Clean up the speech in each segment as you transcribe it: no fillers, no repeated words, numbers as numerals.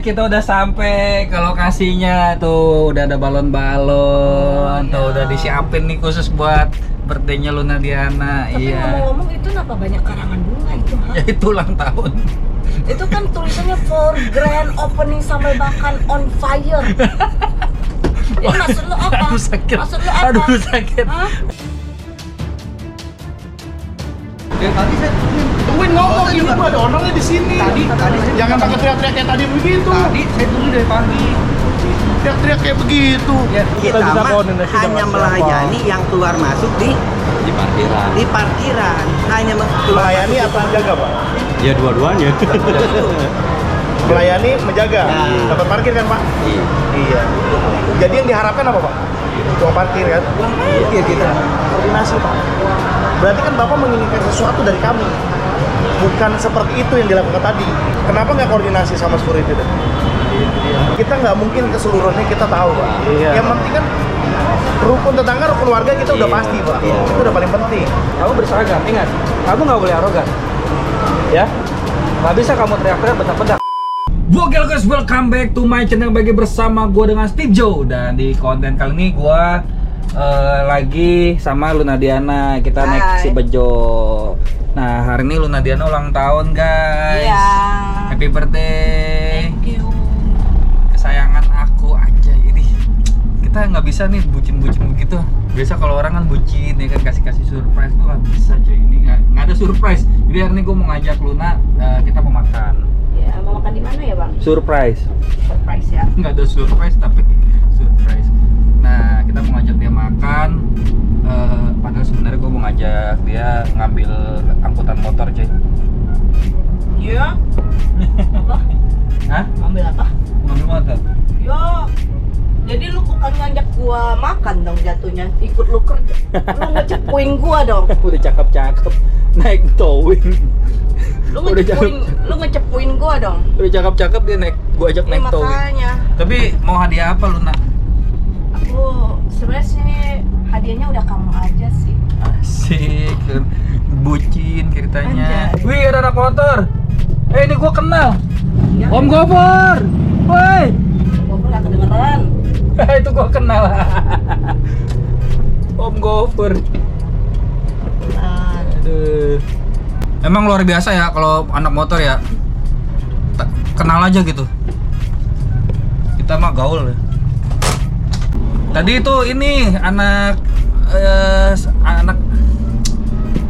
Kita udah sampai ke lokasinya tuh, udah ada balon-balon, tuh udah disiapin nih khusus buat birthday-nya Luna Diana. Tapi ngomong-ngomong itu kenapa banyak karangan bunga itu? Ya itu ulang tahun. Itu kan tulisannya for grand opening sambal makan on fire. Ya maksud lo apa? Aduh sakit. Maksud lo apa? Aduh sakit. Hah? Yang tadi saya tungguin ngomong ini gua ada orangnya di sini. Tadi jangan pakai teriak-teriak kayak tadi begitu. Tadi saya tunggu dari pagi. Teriak-teriak kayak begitu. Ya, kita mah hanya melayani yang keluar masuk di parkiran. Hanya keluar Melayani masuk atau menjaga, Pak? Ya dua-duanya. Melayani, menjaga. Ya. Dapat parkir kan, Pak? Iya. Jadi yang diharapkan apa, Pak? Tukang parkir kan? Iya kita. Koordinasi, Pak. Berarti kan Bapak menginginkan sesuatu dari kami. Bukan seperti itu yang dilakukan tadi. Kenapa nggak koordinasi sama security? Kita nggak mungkin keseluruhannya kita tahu, Pak. Iya. Yang penting kan rukun tetangga, rukun warga kita udah pasti, Pak. Itu udah paling penting. Kamu berseragam, ingat, kamu nggak boleh arogan. Ya, nggak bisa kamu teriak-teriak bedak-bedak. Oke guys, welcome back to my channel bagi bersama gue dengan Steve Joe. Dan di konten kali ini gue lagi sama Luna Diana. Kita naik Hai. si Bejo. Nah hari ini Luna Diana ulang tahun guys. Iya. Happy birthday. Thank you. Kesayangan aku aja ini. Kita nggak bisa nih bucin-bucin begitu. Biasa kalau orang kan bucin ya kan kasih-kasih surprise tuh nggak bisa cuy. Ini nggak ada surprise. Jadi hari ini gue mau ngajak Luna, kita mau makan. Ya, mau makan di mana ya, Bang? Surprise. Surprise ya. Nggak ada surprise tapi surprise. Nah kita mau ngajak dia makan. Padahal sebenarnya gue mau ngajak dia ngambil angkutan motor cuy. Iya. Apa? Hah? Ambil apa? Ngambil motor? Yo. Jadi lu bukan ngajak gua makan dong jatuhnya, ikut lu kerja. Lu ngecepuin gua dong. Udah cakep-cakep naik towing. Lu ngecepuin gua dong. Udah cakep-cakep dia naik, gue ajak Ini naik towing. makanya Tapi mau hadiah apa Luna? aku sebenarnya sih hadiahnya udah kamu aja sih. Asik, bucin ceritanya. Anjay. Wih ada anak motor. Ini gue kenal. Ya. Om Gopur. Woi. Gua pun gak kedengeran. Itu gue kenal. Om Gopur. Nah, Aduh. Emang luar biasa ya kalau anak motor ya. Kenal aja gitu. Kita mah gaul ya. Tadi itu ini anak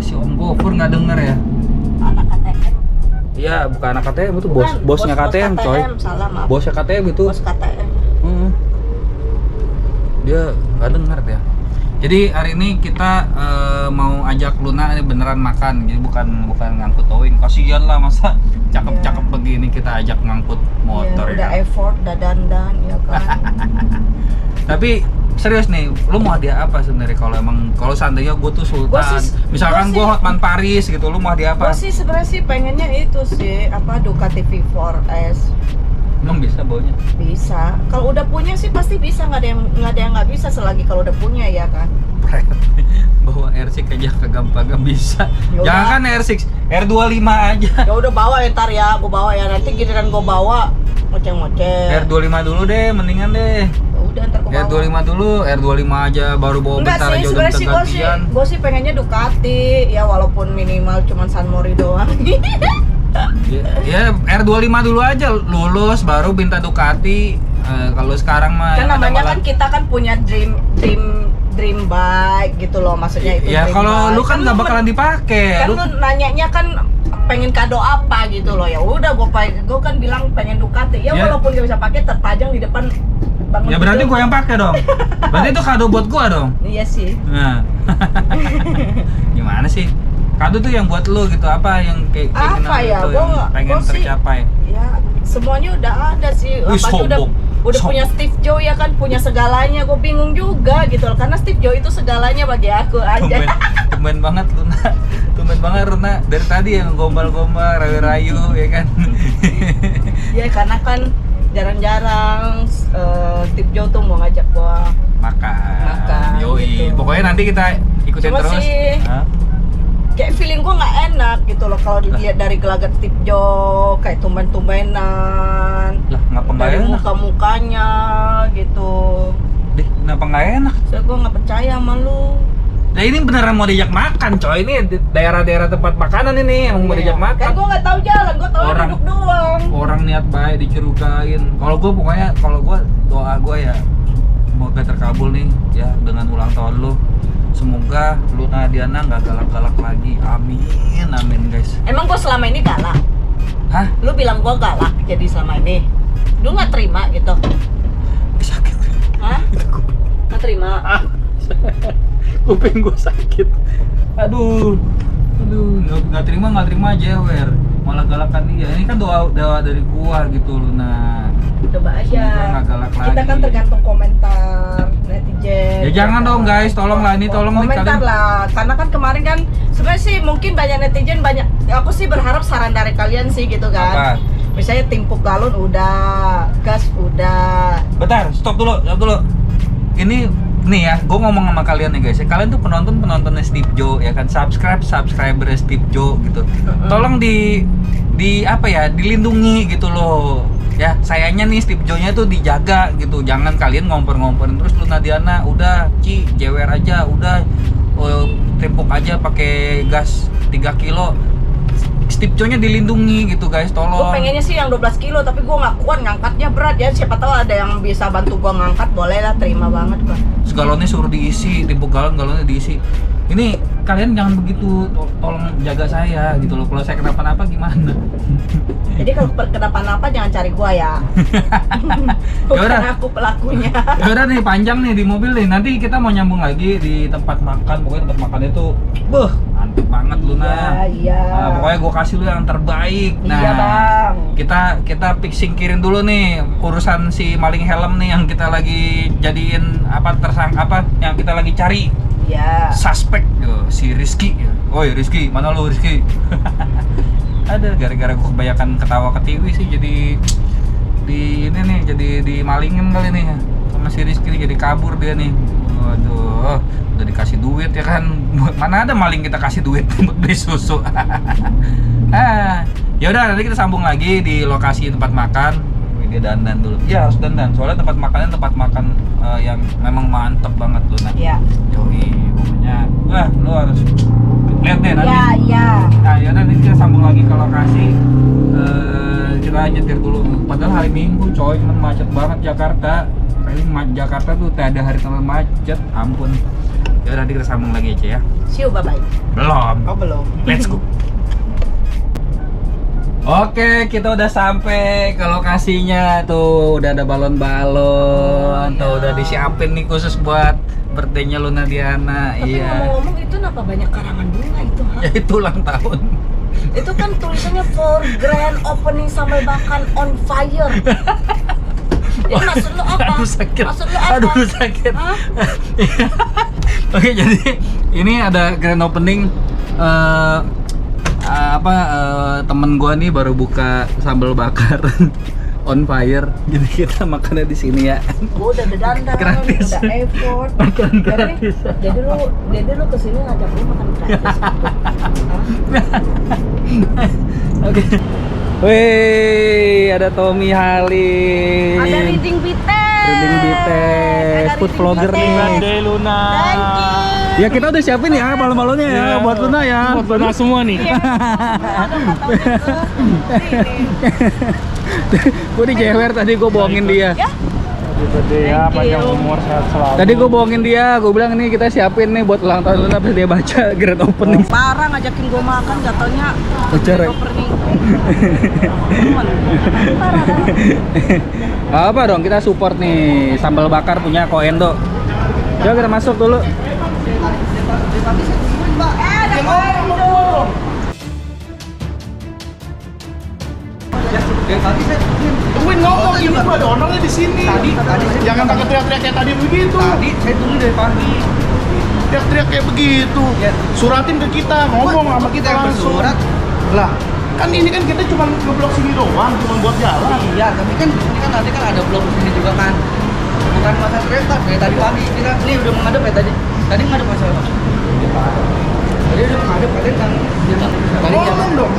si Om Gopur nggak denger ya? anak KTM. Iya, bukan anak KTM itu Bukan, bosnya bos KTM, coy. Salah, maaf. Bosnya KTM itu. Bos KTM. Dia nggak denger dia. Jadi hari ini kita mau ajak Luna ini beneran makan, jadi bukan ngangkut towing. Kasihan lah masa cakep-cakep begini kita ajak ngangkut motor Ya, udah ya. effort, udah dandan ya kan. Tapi serius nih, lu mau hadiah apa sebenarnya kalau seandainya gue tuh sultan, misalkan gue Hotman Paris gitu, lu mau hadiah apa? Gua sih sebenarnya sih pengennya itu sih apa Ducati V4S. Emang bisa baunya? Bisa. Kalau udah punya sih pasti bisa, nggak ada yang nggak bisa selagi kalau udah punya ya kan. Bawa R6 aja kagak bisa. Yaudah. Jangan kan R6, R25 aja. Ya udah bawa ya ntar ya, gua bawa ya nanti giliran gua bawa ngoceh-ngoceh. R25 dulu deh, mendingan deh. Ya udah ntar gua bawa. R25 dulu, R25 aja baru bawa Enggak bentar sih, aja udah sebenarnya sih gantian. gue sih pengennya Ducati ya walaupun minimal cuman San Mori doang. Ya R25 dulu aja lulus baru minta Ducati. Kalau sekarang mah Kan yang ada namanya malah- kan kita kan punya dream bike gitu loh, maksudnya itu ya dream kalau bike. lu kan nggak bakalan dipakai. Kan Lu lu nanyanya kan pengen kado apa gitu loh. Ya udah gue kan bilang pengen Ducati. Ya, Ya. walaupun gak bisa pakai terpajang di depan bangun ya berarti tidur. gua yang pakai dong. Berarti itu kado buat gua dong. Iya sih. Nah. Gimana sih? Kado tuh yang buat lu gitu, apa yang kayak Apa keinginan ya? lu Gua- yang pengen gua sih- tercapai? Ya semuanya udah ada sih. Wih, Apalagi udah sombong. punya Steve Joe ya kan, punya segalanya. Gue bingung juga gitu loh, karena Steve Joe itu segalanya bagi aku aja. Tumben banget Luna. Tumben banget Luna. Dari tadi yang gombal-gombal, rayu-rayu ya kan. Ya karena kan jarang-jarang Steve Joe tuh mau ngajak gua Makan. Makan, Yoi. gitu. Pokoknya nanti kita ikutin Cuma terus. sih- Hah? kayak feeling gue nggak enak gitu loh kalau dilihat dari gelagat Steve Jo, kayak tumben-tumbenan Lah, ngapa nggak dari enak? muka-mukanya gitu. Deh, kenapa nggak enak? Soalnya gue nggak percaya sama lu. Nah ini beneran mau diajak makan coy, ini daerah-daerah tempat makanan ini yang mau diajak makan. Kan gue nggak tahu jalan, gue tahu Orang- duduk doang. Orang niat baik dicurigain. Kalau gue pokoknya, kalau gue doa gue ya semoga terkabul nih ya dengan ulang tahun lu. Semoga Luna Diana nggak galak-galak lagi. Amin, amin guys. Emang gue selama ini galak? Hah? Lu bilang gue galak jadi selama ini? Lu nggak terima gitu? Sakit. Hah? Nggak terima? Kuping gue sakit. Aduh, nggak terima jewer. Malah galakan dia. Ini kan doa dari gua gitu Luna. Coba Semoga aja. nggak galak Kita lagi. kan tergantung komentar netizen. Ya jangan dong guys, tolonglah ini tolong nih komentar kalian. lah, karena kan kemarin kan sebenarnya sih mungkin banyak netizen banyak. Aku sih berharap saran dari kalian sih gitu kan. Apa? Misalnya tim Pup Galon udah, gas udah. Bentar, stop dulu. Ini nih ya, gue ngomong sama kalian nih guys. Ya, kalian tuh penontonnya Steve Jo ya kan, subscriber Steve Jo gitu. Tolong di apa ya, dilindungi gitu loh. Ya, sayangnya nih Steve Jo-nya tuh dijaga gitu. Jangan kalian ngompor-ngomporin terus Luna Diana. Udah, jewer aja, udah timpuk aja pakai gas 3 kilo. Steve Jo-nya dilindungi gitu guys, Gue tolong. pengennya sih yang 12 kilo, tapi gue nggak kuat ngangkatnya, berat ya. Siapa tahu ada yang bisa bantu gue ngangkat, boleh lah, terima banget gue. Galonnya suruh diisi, timpuk galonnya diisi. Ini kalian jangan begitu, tolong jaga saya gitu loh. Kalau saya kenapa-napa gimana? Jadi kalau kenapa-napa jangan cari gue ya. Bukan Yaudah. aku pelakunya. Ya udah nih, panjang nih di mobil nih. Nanti kita mau nyambung lagi di tempat makan. Pokoknya tempat makan itu, mantep banget Luna. Iya. Nah, pokoknya gue kasih lu yang terbaik. Nah, Iya bang. kita singkirin dulu nih urusan si maling helm nih yang kita lagi jadiin yang kita lagi cari. Iya. Suspek yo, si Rizky. Oi Rizky, mana lu Rizky? Ada gara-gara gue kebanyakan ketawa ketiwi sih, jadi jadi dimalingin kali nih sama si Rizky, jadi kabur dia nih. Waduh, udah dikasih duit ya kan. Mana ada maling kita kasih duit buat beli susu. Ya udah, nanti kita sambung lagi di lokasi tempat makan. Wih, dia dandan dulu. Ya harus dandan, soalnya tempat makannya tempat makan yang memang mantep banget loh. Nah, Iya. yoi, pokoknya wah lu harus lihat deh nanti. Iya, iya. Nah ya nanti kita sambung lagi ke lokasi. Kita nyetir dulu. Padahal hari Minggu coy, macet banget Jakarta. Jakarta tuh tak ada hari tanpa macet, ampun. Ya udah, nanti kita sambung lagi aja ya. See you, bye-bye. Belum. Oh belum. Let's go. Oke, kita udah sampai ke lokasinya tuh. Udah ada balon-balon, tuh udah disiapin nih khusus buat birthday-nya Luna Diana. Tapi Iya. ngomong-ngomong itu kenapa banyak karangan bunga itu? Ha? Ya itu ulang tahun. Itu kan tulisannya for grand opening sambal makan on fire. Jadi maksud lu apa? Aduh sakit. Maksud lu apa? Aduh sakit. Hah? Oke, jadi ini ada grand opening temen gua nih baru buka sambal bakar on fire. Jadi kita makannya di sini ya. Gua udah dandan, Gratis. udah effort. Makan gratis. Jadi lu kesini ngajak gue makan gratis. Oke. Wih, ada Tommy Halim. Ada Reading BTS. Reading BTS, Ada food Reading vlogger nih. BTS. Luna. Thank you. Ya kita udah siapin ya balon-balonnya ya buat Luna ya. Buat Luna semua nih. Iya. Ada Gue dijewer tadi, gue bohongin dia. Ya. Gede ya, Thank panjang you. umur, sehat selalu. Tadi gue bohongin dia, gue bilang nih kita siapin nih buat ulang tahun Luna, pas dia baca grand opening. Parah ngajakin gue makan, jatuhnya Acara. opening. Gak apa dong, kita support nih sambal bakar punya Koendo. Yuk kita masuk dulu. Tungguin ngomong, ini gua ada orangnya di sini. Tadi. Jangan pakai teriak-teriak kayak tadi begitu. Tadi saya tunggu dari pagi. Teriak-teriak kayak begitu. Ya. Suratin ke kita, ngomong sama kita yang langsung. bersurat. Lah, kan ini kan kita cuma ngeblok sini doang, cuma buat jalan. Iya, tapi kan ini kan nanti kan ada blok di sini juga kan. Bukan masalah kereta, kayak tadi pagi kita ini udah menghadap ya tadi. Tadi menghadap masalah. Jadi udah menghadap kalian kan Ngomong dong.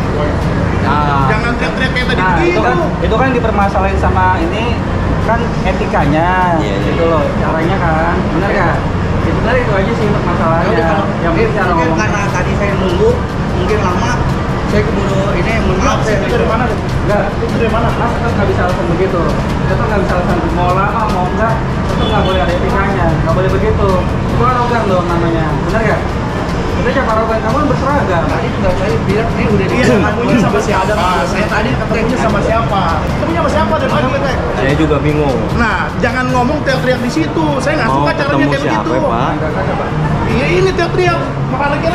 Nah, Jangan teriak-teriak kayak tadi nah, begitu. itu kan dipermasalahin sama ini kan etikanya, Iya, iya. gitu loh caranya kan, benar nggak? Sebenarnya itu aja sih untuk masalahnya. Ya udah, kalau yang penting cara mungkin ngomong. karena tadi saya nunggu mungkin lama, saya keburu ini mohon maaf saya Itu dari mana? Enggak, Itu dari mana? Mas tetap nggak bisa alasan begitu. Kita tuh nggak bisa alasan mau lama mau enggak, itu nggak boleh ada etikanya, nggak boleh begitu. Itu arogan dong namanya, benar nggak? Itu siapa arogan? Kamu kan berseragam. tadi juga saya bilang ini udah Iya, ketemunya sama siapa? Saya tadi Ketemunya sama siapa? Ketemunya sama siapa dari pagi Tek? Saya juga bingung. Nah, jangan ngomong teriak-teriak di situ. Saya nggak Mau suka caranya ketemu kayak siapa, begitu. Pak? Iya, ini teriak-teriak.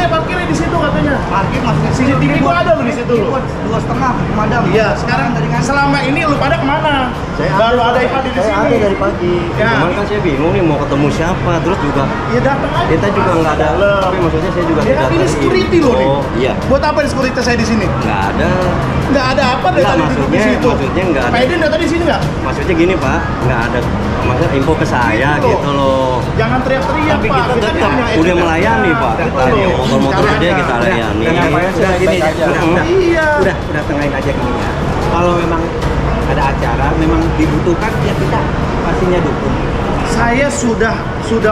Parkirnya di situ katanya. parkir masih CCTV gua ada loh di situ loh. 2,5 madam. Iya, sekarang tadi kan selama ini lu pada kemana? Baru ada yang hadir di Saya sini. ada dari pagi. Ya. Cuman kan saya bingung nih mau ketemu siapa. Terus juga Ya datang aja. kita juga nggak ada. Tapi maksudnya saya juga Ya kan ini dari- security loh nih. Oh iya, Buat apa di security saya di sini? nggak ada. Nggak ada apa dari Nggak, tadi duduk di situ. maksudnya nggak ada. Pak Edin dari tadi di sini nggak? Maksudnya gini Pak, nggak ada. Maksudnya info ke saya Gitu gitu loh. Jangan teriak-teriak Tapi Pak. kita nih tetap punya udah etika. melayani Pak. Gitu Kita loh. motor-motor Caranya. gede kita layani. Dengan Pak udah gini baik-baik aja. udah, Iya. udah tengahin aja gini ya. Kalau memang ada acara memang dibutuhkan ya kita pastinya dukung. Saya sudah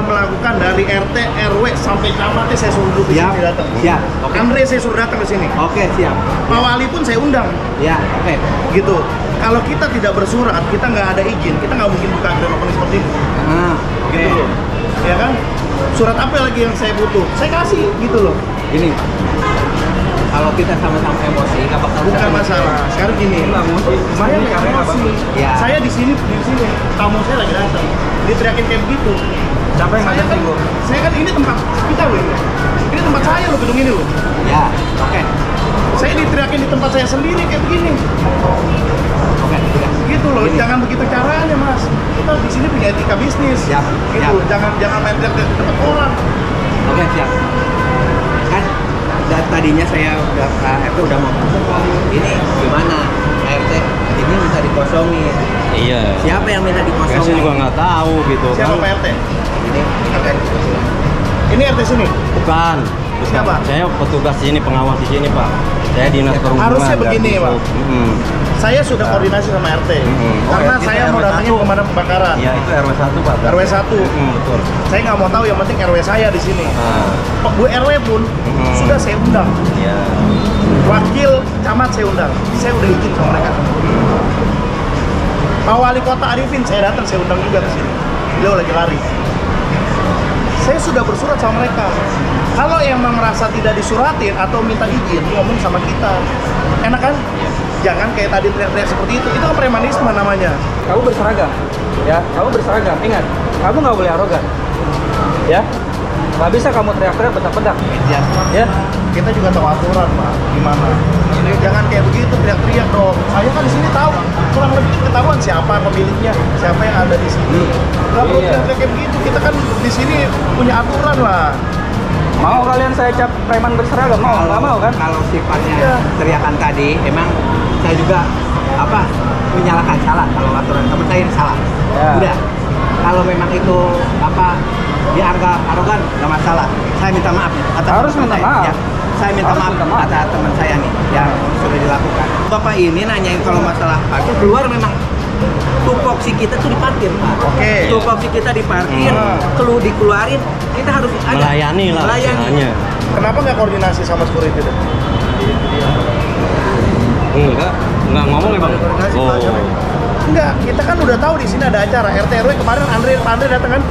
melakukan dari RT, RW sampai camat saya suruh duduk di Siap. sini datang. Siap. Oke. Andre saya suruh datang ke sini. Oke, siap. Pak Wali pun saya undang. Ya, oke. Gitu. Kalau kita tidak bersurat, kita nggak ada izin, kita nggak mungkin buka grand opening seperti ini. Nah, oke. Gitu loh. Ya kan? Surat apa lagi yang saya butuh? Saya kasih gitu loh. Gini. Kalau kita sama-sama emosi nggak bakal Bukan jalan. masalah. Sekarang gini. Nggak emosi. Saya Ini nggak caranya nggak emosi. bagus. Ya. Saya di sini. Tamu saya lagi datang. Diteriakin kayak begitu. Siapa yang Saya ngajak kan, singgung? saya kan ini tempat kita loh ini. Ini tempat saya loh gedung ini loh. Ya, oke. Saya diteriakin di tempat saya sendiri kayak begini. Oke, udah. Gitu loh, Gini. jangan begitu caranya mas. Kita di sini punya etika bisnis. Siap, Gitu, siap. jangan main teriak-teriak di tempat orang. Oke, siap. Kan tadinya saya udah KRT udah mau ini gimana? KRT ini minta dikosongin. Iya. Siapa yang minta Saya dikosongin? juga nggak tahu gitu Siapa kan. Pak RT? Ini kan dikosongin. Ini RT sini. Bukan. Bukan. Siapa? Saya petugas sini, pengawas di sini Pak. Saya dinas perhubungan. Harusnya dan begini, Dishub. Pak. Saya sudah koordinasi sama RT. Karena Oh, itu saya mau RW datangin 1. pemadam kebakaran. Iya itu RW 1 Pak. RW 1. Betul. Saya nggak mau tahu, yang penting RW saya di sini. Nah, Pak Bu RW pun sudah saya undang. iya. Wakil camat saya undang. Saya udah izin sama mereka. Pak Wali Kota Arifin saya datang, saya undang juga ke sini. Beliau lagi lari. Saya sudah bersurat sama mereka. Kalau emang merasa tidak disuratin atau minta izin, ngomong sama kita. Enak kan? Jangan kayak tadi teriak-teriak seperti itu. Itu kan premanisme namanya. Kamu berseragam, ya. Kamu berseragam. Ingat, kamu nggak boleh arogan, ya. Nggak bisa kamu teriak-teriak bedak-bedak, ya. Kita juga tahu aturan, Pak. Gimana? Jangan kayak begitu teriak-teriak dong. Saya kan di sini tahu kurang lebih ketahuan siapa pemiliknya, siapa yang ada di sini. Nggak perlu Iya. teriak-teriak kayak begitu. Kita kan di sini punya aturan lah. Mau kalian saya cap preman berseragam? Mau? Nggak mau kan? Kalau sifatnya Iya. teriakan tadi, emang saya juga apa menyalahkan salah kalau aturan teman saya ini salah. Ya. Udah. Kalau memang itu apa dianggap arogan nggak masalah. Saya minta maaf atas Harus teman minta saya. maaf. Ya. Saya minta Harus maaf minta maaf. atas teman saya nih yang sudah dilakukan. Bapak ini nanyain kalau masalah parkir keluar memang tupoksi kita tuh diparkir Pak. Oke. Tupoksi kita diparkir, dikeluarin, kita harus ada Melayani lah istilahnya. Kenapa nggak koordinasi sama security deh? Enggak ngomong ya Bang. Koordinasi, Pak. Oh. Enggak, kita kan udah tahu di sini ada acara RT RW kemarin Pak Andre datang kan?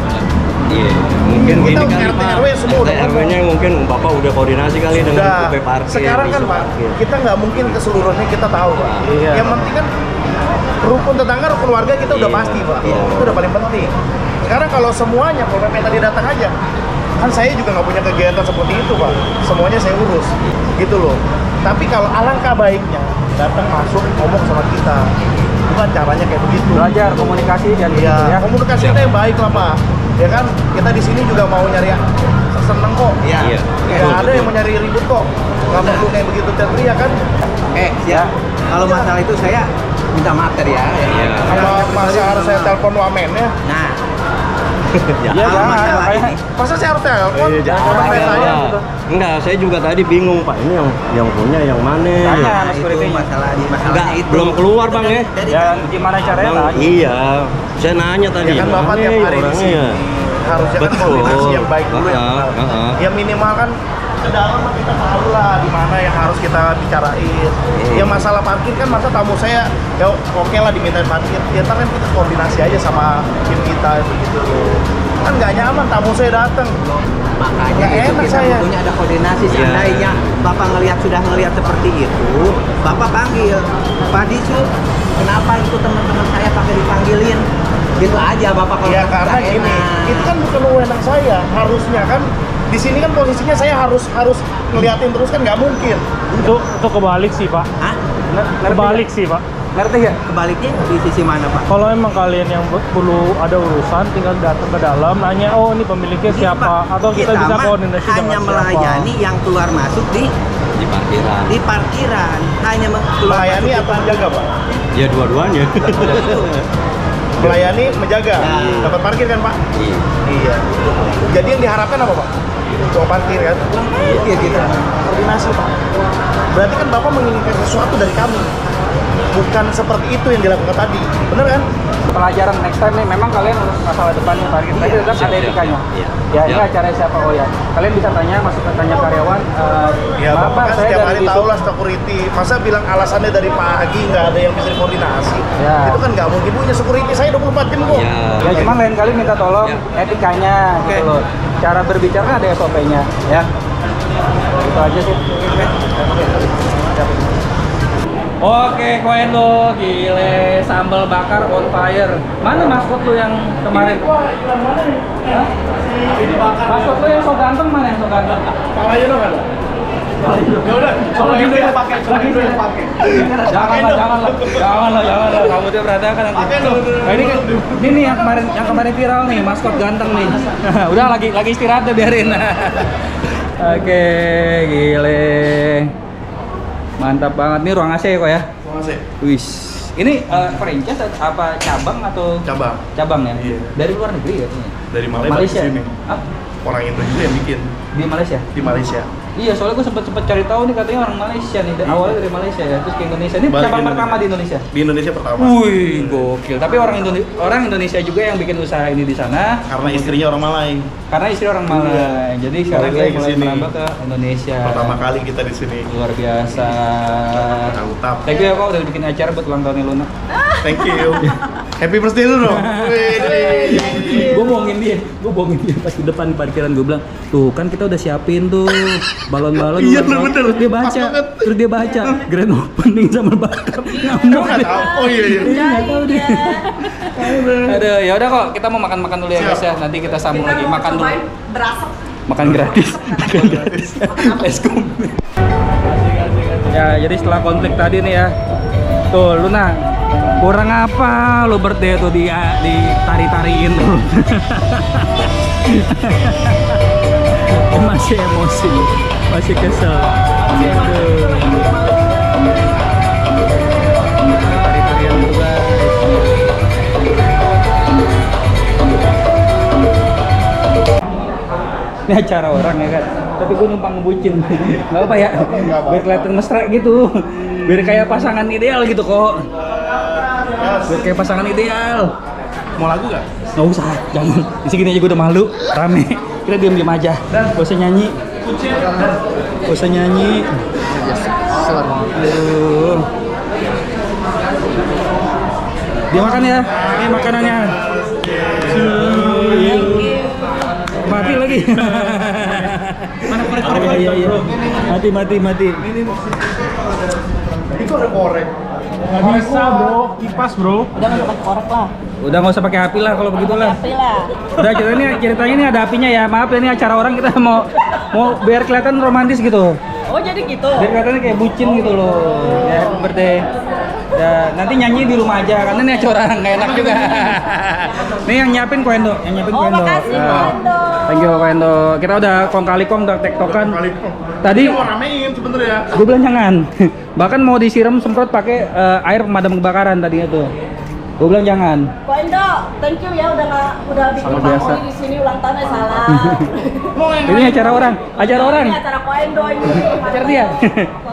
Iya, mungkin Kita ini kali RT Pak. RW semua udah RT RW-nya mungkin Bapak udah koordinasi kali dengan Udah. UP parkir. Sekarang kan isu Pak, parkir. kita nggak mungkin keseluruhannya kita tahu Pak. Iya. Yang penting kan rukun tetangga, rukun keluarga kita udah Iya. pasti Pak. Iya. Itu udah paling penting. Sekarang kalau semuanya, kalau PP tadi datang aja, kan saya juga nggak punya kegiatan seperti itu Pak. Semuanya saya urus, gitu loh. Tapi kalau alangkah baiknya datang masuk ngomong sama kita, bukan caranya kayak begitu. Belajar komunikasi dan Iya, gitu ya. komunikasi kita yang baik lah Pak. Ya kan, kita di sini juga mau nyari seneng kok. Iya. Iya. Nggak Betul, ada betul. yang mau nyari ribut kok. Nggak perlu kayak begitu teriak kan. siap. Kalau masalah itu saya minta maaf tadi ya. Iya. Kalau masih harus saya telepon wamennya, Nah, Ya, Iya, jangan, masalah makanya. ini. Masa saya harus telepon? Jangan, Orang kayak saya Pak. gitu. Enggak, saya juga tadi bingung Pak. Ini yang punya yang mana? Tanya. Nah, Mas itu security-nya. masalahnya Enggak, itu. belum keluar Bang ya. Dari Ya gimana caranya Bang, tanya. iya, saya nanya tadi. Ya kan Bapak mana tiap hari di orangnya sini. ya? Harusnya kan Betul. koordinasi yang baik dulu ya. Heeh. Ya minimal kan ke dalam mah kita tahu lah di mana yang harus kita bicarain. Ya masalah parkir kan masa tamu saya ya oke lah dimintain parkir. Ya ntar kan kita koordinasi aja sama tim kita begitu. Kan nggak nyaman tamu saya datang. Makanya Nggak itu enak kita saya. butuhnya ada koordinasi. Iya. Seandainya Bapak sudah ngelihat seperti itu, Bapak panggil Pak Disu. Kenapa itu teman-teman saya pakai dipanggilin? Gitu aja Bapak kalau Ya karena nggak gini, enak. itu kan bukan wewenang saya. Harusnya kan di sini kan posisinya saya harus ngeliatin terus kan nggak mungkin. Itu kebalik sih Pak. Hah? Kebalik sih Pak. Ngerti gak? Kebaliknya di sisi mana Pak? Kalau emang kalian yang perlu ada urusan, tinggal datang ke dalam, nanya, oh ini pemiliknya Ini, siapa, Pak, atau kita bisa mah koordinasi hanya dengan siapa. melayani yang keluar masuk di Di parkiran. hanya keluar Melayani masuk atau menjaga, Pak? Ya dua-duanya. Melayani, menjaga. Ya. Dapat parkir kan, Pak? Iya. Jadi yang diharapkan apa, Pak? Cuma parkir kan? Iya gitu. Koordinasi, Pak. Berarti kan Bapak menginginkan sesuatu dari kami. Bukan seperti itu yang dilakukan tadi. Bener kan? Pelajaran next time nih, memang kalian urus masalah depannya parkir, tapi tetap ada etikanya. Iya. Ya ini Iya. acara siapa? Oh ya, kalian bisa tanya, masuk ke tanya karyawan. Ya, maaf, Bapak kan saya setiap dari hari YouTube. tahu lah security. Masa bilang alasannya dari pagi nggak ada yang bisa dikoordinasi? Ya. Itu kan nggak mungkin. Punya security saya 24 jam kok. Ya. Ya cuma lain kali minta tolong etikanya Oke. gitu loh. Cara berbicara kan ada SOP-nya ya. Itu aja sih. Oke, koin lo, gile, sambal bakar on fire. Mana maskot lo yang kemarin? Hah? Maskot lo yang so ganteng mana yang so ganteng? Palanya dong ada. Ya udah, kalau ini yang pakai, Janganlah, kamu tuh berantakan nanti. Nah, ini nih yang kemarin viral nih, maskot ganteng nih. Udah lagi istirahat deh biarin. Oke, gile. Mantap banget nih ruang AC ya kok ya. Masih Wis. Ini franchise apa cabang atau cabang cabang ya? Iya. Dari luar negeri katanya. dari Malaysia ke sini. Ah, Orang Indo juga yang bikin di Malaysia. di Malaysia. Iya, soalnya gue sempet cari tahu nih katanya orang Malaysia nih. Awalnya dari Malaysia ya, terus ke Indonesia. Ini Balik cabang ke pertama di Indonesia. Di Indonesia pertama. Wih, gokil. Tapi orang Indonesia juga yang bikin usaha ini di sana. Karena istrinya orang Malay. Karena istri orang Malay. Jadi sekarang Makanya dia saya mulai kesini. merambah ke Indonesia. Pertama kali kita di sini. Luar biasa. Mantap. Thank you ya kok udah bikin acara buat ulang tahunnya Luna. Thank you. Happy birthday dulu dong. Gue bohongin dia pas di depan parkiran gue bilang, tuh kan kita udah siapin tuh balon-balon. Iya, ulang tahun." bener. Terus dia baca, grand opening sama bakar. Kamu nggak tahu? Oh iya. Nggak tahu dia. Aduh, ya udah kok kita mau makan-makan dulu ya guys ya. Nanti kita sambung lagi makan dulu. Berasap. Makan gratis. Let's go. Ya, jadi setelah konflik tadi nih ya. Tuh, Luna, kurang apa lo birthday tuh di tari-tariin tuh. Masih emosi, masih kesel. Aduh. Tari-tarian tuh guys. Ini acara orang ya kan, tapi gue numpang ngebucin. Nggak apa ya, biar kelihatan mesra gitu, biar kayak pasangan ideal gitu kok. Biar kayak pasangan ideal. Mau lagu nggak? Nggak usah, jangan. Di sini aja gue udah malu, rame. Kita diam-diam aja. Gak usah nyanyi. Gak usah nyanyi. Aduh. Dia makan ya, ini makanannya. Mati lagi. Mana korek-korek? Iya. Mati. Itu ada korek. Nggak bisa bro, kipas bro. Udah nggak pakai korek lah. Udah nggak usah pakai api lah kalau begitulah. Api lah. Udah ceritanya ini ada apinya ya. Maaf ya, ini acara orang, kita mau biar kelihatan romantis gitu. Oh jadi gitu. Biar kelihatannya kayak bucin gitu loh. Ya birthday. Ya, nanti nyanyi di rumah aja karena ini acara orang nggak enak juga. Nih yang nyiapin Koendo, Oh makasih Koendo. Thank you Koendo. Kita udah kong kali kong udah tektokan. Tadi mau ramein sebenernya. gue bilang jangan. Bahkan mau disiram semprot pakai air pemadam kebakaran tadinya tuh. Gue bilang jangan. Ko Endo, thank you ya udah bikin Sama Pak biasa. Oli di sini ulang tahunnya salah. Ini acara orang. Ini acara Ko Endo ini. Acara dia.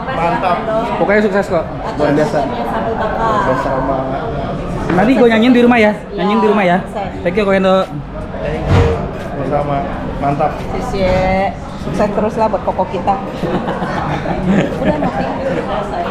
Mantap. Pokoknya sukses kok. Luar biasa. Sambil bakar. Sama Nanti gue nyanyiin di rumah ya. Nyanyiin di rumah ya. Thank you Koendo. sama mantap. Sisi sukses terus lah buat koko kita. Udah nothing.